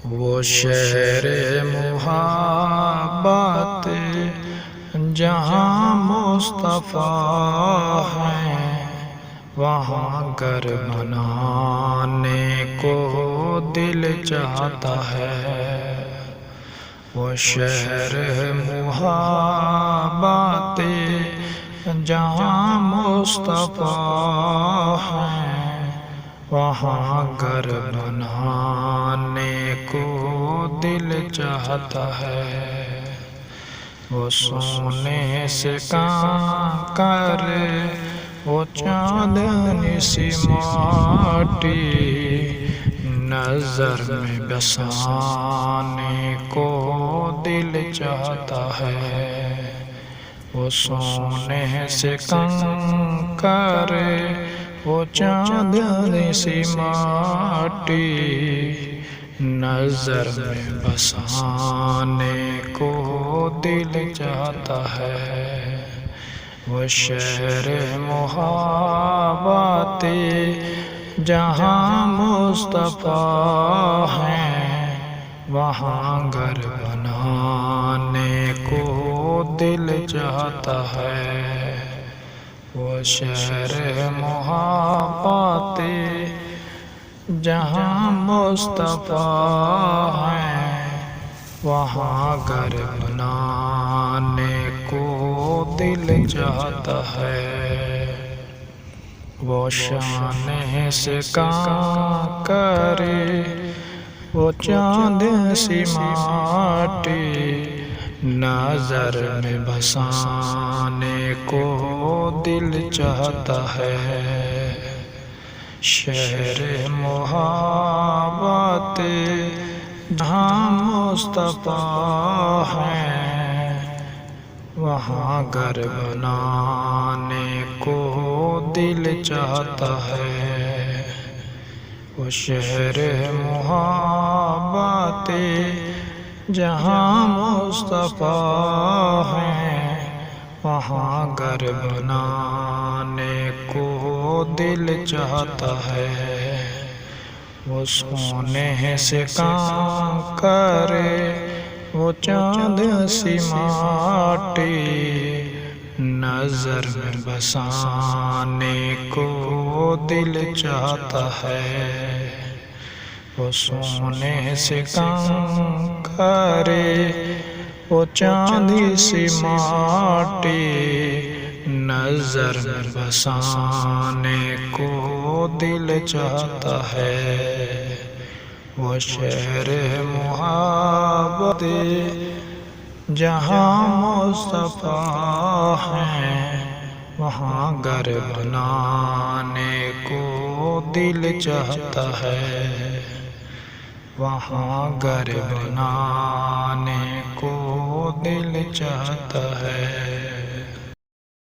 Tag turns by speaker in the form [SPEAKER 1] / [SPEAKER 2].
[SPEAKER 1] وہ شہر محبت جہاں مصطفیٰ ہیں، وہاں گھر بنانے کو دل چاہتا ہے۔ وہ شہر محبت جہاں مصطفیٰ ہیں، وہاں گھر بنانے کو دل چاہتا ہے۔ وہ سونے سے کنکر، وہ چاندنی سی ماٹی، نظر میں بسانے کو دل چاہتا ہے۔ وہ سونے سے کنکر، وہ چاندنی سی ماٹی، نظر میں بسانے کو دل چاہتا ہے۔ وہ شہر محبت جہاں مصطفیٰ ہیں، وہاں گھر بنانے کو دل چاہتا ہے۔ وہ شہر محبت جہاں مصطفیٰ ہیں، وہاں گھر بنانے کو دل چاہتا ہے۔ وہ شان سے کنکر، وہ چاند سی ماٹی، نظر میں بسانے کو دل چاہتا ہے۔ شہر محبت جہاں مصطفیٰ ہیں، وہاں گھر بنانے کو دل چاہتا ہے۔ وہ شہر محبت جہاں مصطفیٰ ہیں، وہاں گھر بنانے کو دل چاہتا ہے۔ وہ سونے سے کنکر، وہ چاند سی ماٹی، نظر میں بسانے کو دل چاہتا ہے۔ وہ سونے سے کنکر، وہ چاندی سی ماٹی، نظر میں بسانے کو دل چاہتا ہے۔ وہ شہر محبت جہاں مصطفیٰ ہیں، وہاں گھر بنانے کو دل چاہتا ہے۔ وہاں گھر بنانے کو دل چاہتا ہے۔